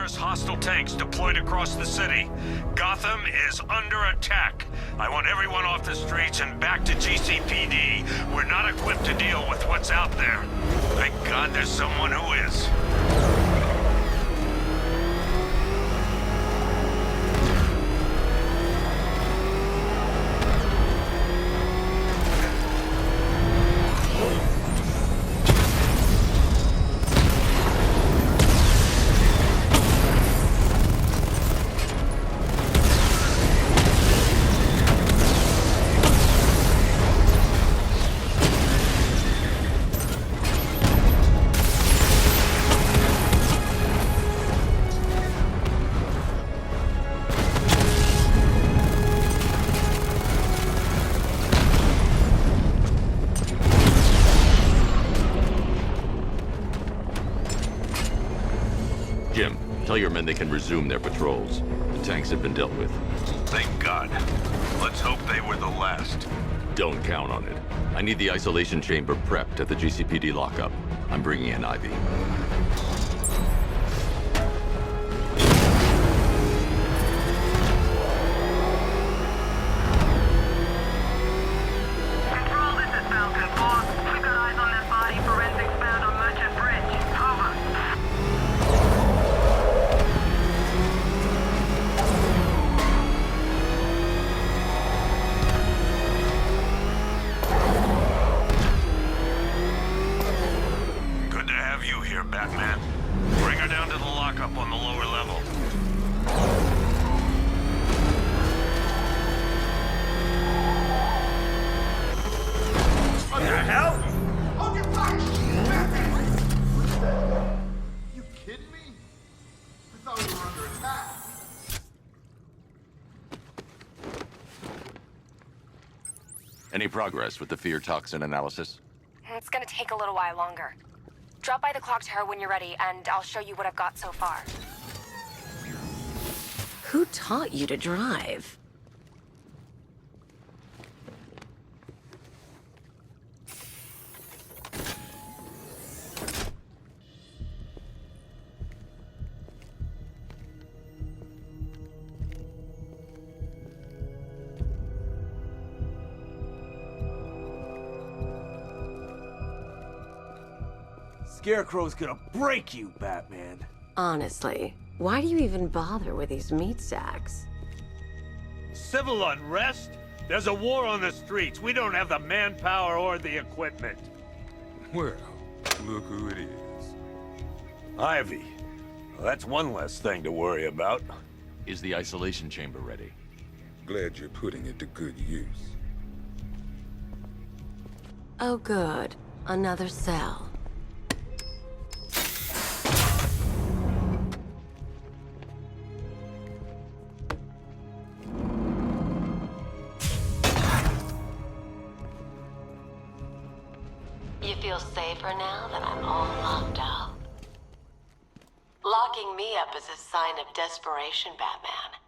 numerous hostile tanks deployed across the city. Gotham is under attack. I want everyone off the streets and back to GCPD. We're not equipped to deal with what's out there. Thank God there's someone who is. Jim, tell your men they can resume their patrols. The tanks have been dealt with. Thank God. Let's hope they were the last. Don't count on it. I need the isolation chamber prepped at the GCPD lockup. I'm bringing in Ivy. Control, this is Falcon 4. We've got eyes on that body forensics found on Merchant Bridge. Over. Good to have you here, Batman. Bring her down to the lockup on the lower level. What the hell? Hold your fire! You kidding me? I thought we were under attack. Any progress with the fear toxin analysis? It's gonna take a little while longer. Drop by the clock tower when you're ready, and I'll show you what I've got so far. Who taught you to drive? Scarecrow's gonna break you, Batman. Honestly, why do you even bother with these meat sacks? Civil unrest? There's a war on the streets. We don't have the manpower or the equipment. Well, look who it is. Ivy. Well, that's one less thing to worry about. Is the isolation chamber ready? Glad you're putting it to good use. Oh good, another cell. You feel safer now that I'm all locked out? Locking me up is a sign of desperation, Batman.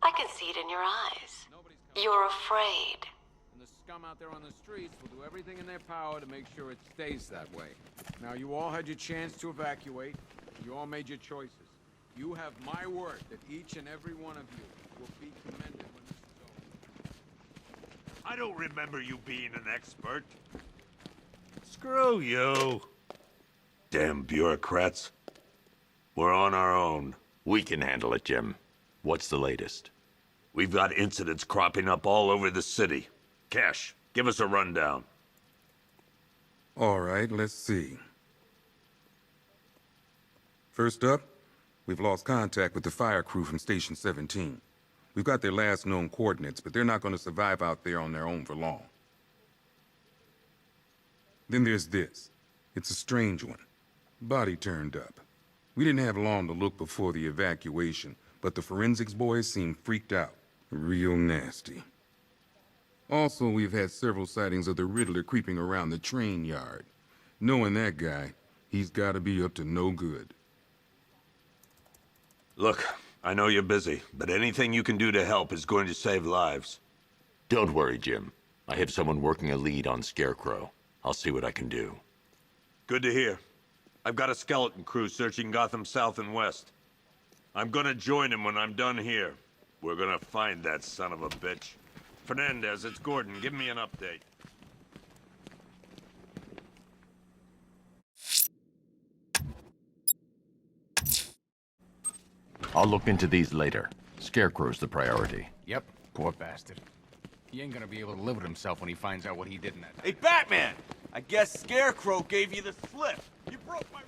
I can see it in your eyes. You're afraid. And the scum out there on the streets will do everything in their power to make sure it stays that way. Now, you all had your chance to evacuate. You all made your choices. You have my word that each and every one of you will be commended when this is over. I don't remember you being an expert. Screw you. Damn bureaucrats. We're on our own. We can handle it, Jim. What's the latest? We've got incidents cropping up all over the city. Cash, give us a rundown. All right, let's see. First up, we've lost contact with the fire crew from Station 17. We've got their last known coordinates, but they're not going to survive out there on their own for long. Then there's this. It's a strange one. Body turned up. We didn't have long to look before the evacuation, but the forensics boys seemed freaked out. Real nasty. Also, we've had several sightings of the Riddler creeping around the train yard. Knowing that guy, he's got to be up to no good. Look, I know you're busy, but anything you can do to help is going to save lives. Don't worry, Jim. I have someone working a lead on Scarecrow. I'll see what I can do. Good to hear. I've got a skeleton crew searching Gotham South and West. I'm gonna join him when I'm done here. We're gonna find that son of a bitch. Fernandez, it's Gordon. Give me an update. I'll look into these later. Scarecrow's the priority. Yep, poor bastard. He ain't gonna be able to live with himself when he finds out what he did in that. Hey, Batman! I guess Scarecrow gave you the slip. You broke my...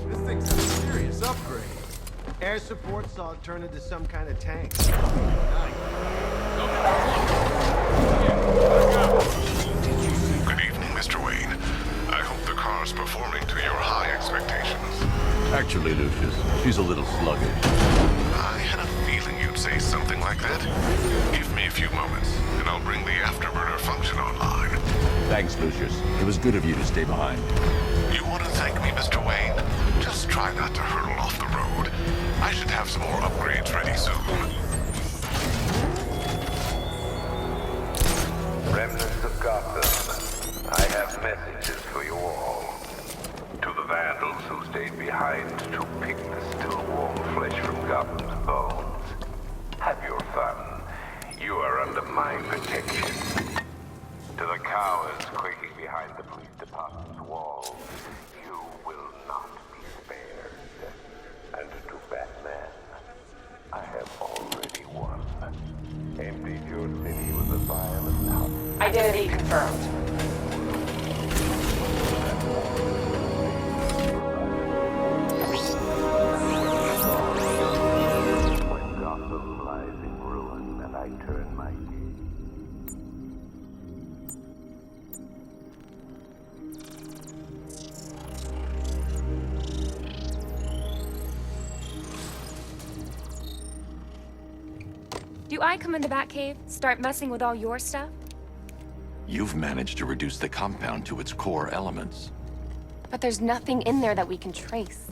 This thing's a serious upgrade. Air support saw it turn into some kind of tank. Good evening, Mr. Wayne. I hope the car's performing to your high expectations. Actually, Lucius, she's a little sluggish. I had a feeling you'd say something like that. Give me a few moments, and I'll bring the afterburner function online. Thanks, Lucius. It was good of you to stay behind. You want to thank me, Mr. Wayne? Just try not to hurtle off the road. I should have some more upgrades ready soon. Remnants of Gotham, I have messages for you all. To the vandals who stayed behind to pick the still warm flesh from Gotham's bones. Have your fun. You are under my protection. To the cowards quaking behind the police department's walls, you will not be spared. And to Batman, I have already won. Emptied your city with a violent hunt. Identity confirmed. When Gotham lies in ruin and I turn my gaze. Do I come in the Batcave, start messing with all your stuff? You've managed to reduce the compound to its core elements. But there's nothing in there that we can trace.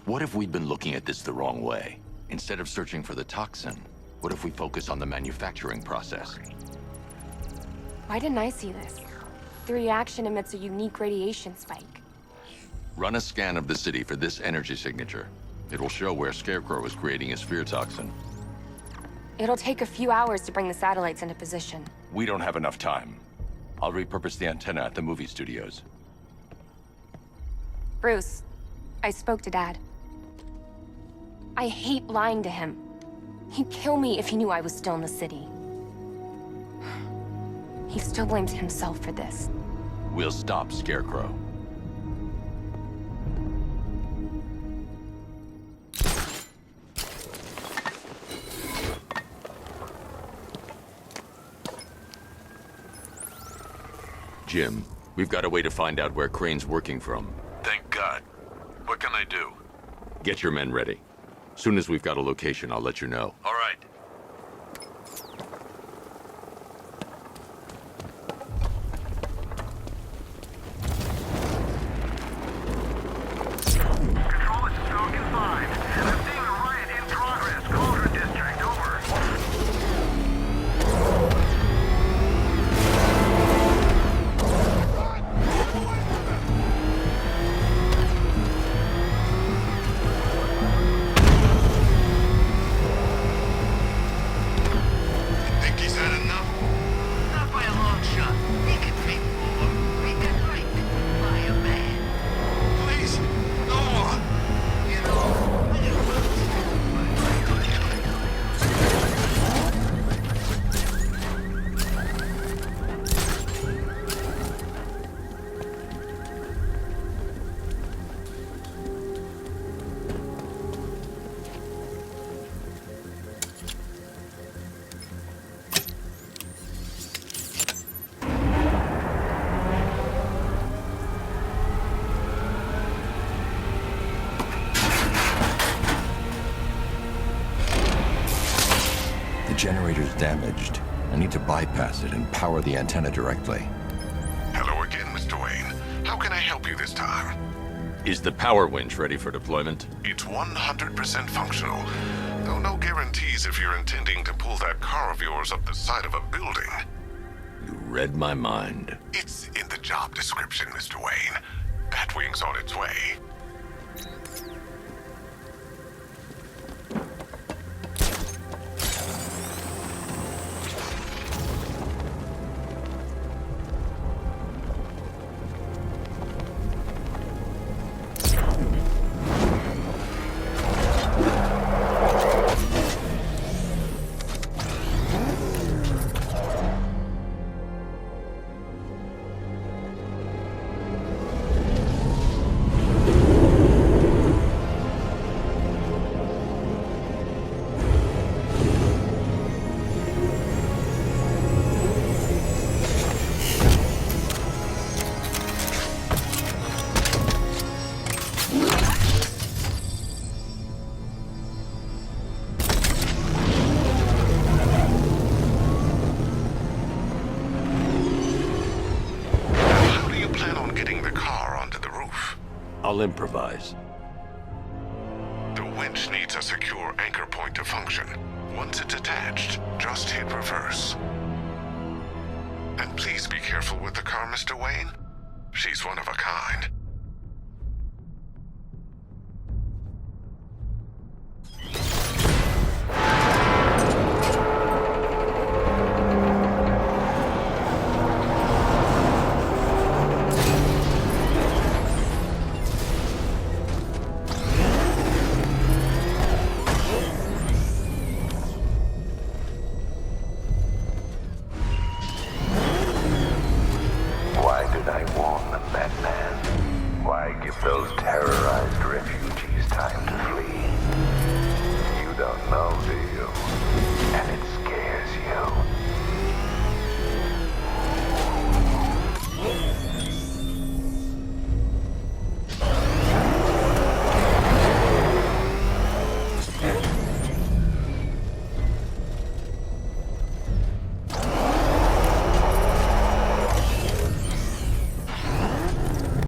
What if we'd been looking at this the wrong way? Instead of searching for the toxin, what if we focus on the manufacturing process? Why didn't I see this? The reaction emits a unique radiation spike. Run a scan of the city for this energy signature. It will show where Scarecrow is creating his fear toxin. It'll take a few hours to bring the satellites into position. We don't have enough time. I'll repurpose the antenna at the movie studios. Bruce, I spoke to Dad. I hate lying to him. He'd kill me if he knew I was still in the city. He still blames himself for this. We'll stop Scarecrow. Jim, we've got a way to find out where Crane's working from. Thank God. What can I do? Get your men ready. Soon as we've got a location, I'll let you know. All right. Control, this is Falcon 5. I'm seeing a riot in progress. Cauldron District, over. Think he's had enough? Not by a long shot. He can take more. We can like by a man. Please, no more. You know, I just want to stand by The generator's damaged. I need to bypass it and power the antenna directly. Hello again, Mr. Wayne. How can I help you this time? Is the power winch ready for deployment? It's 100% functional, though no guarantees if you're intending to pull that car of yours up the side of a building. You read my mind. It's in the job description, Mr. Wayne. Batwing's on its way. I'll improvise. The winch needs a secure anchor point to function. Once it's attached, just hit reverse. And please be careful with the car, Mr. Wayne. She's one of a kind. Those terrorized refugees time to flee. You don't know, do you?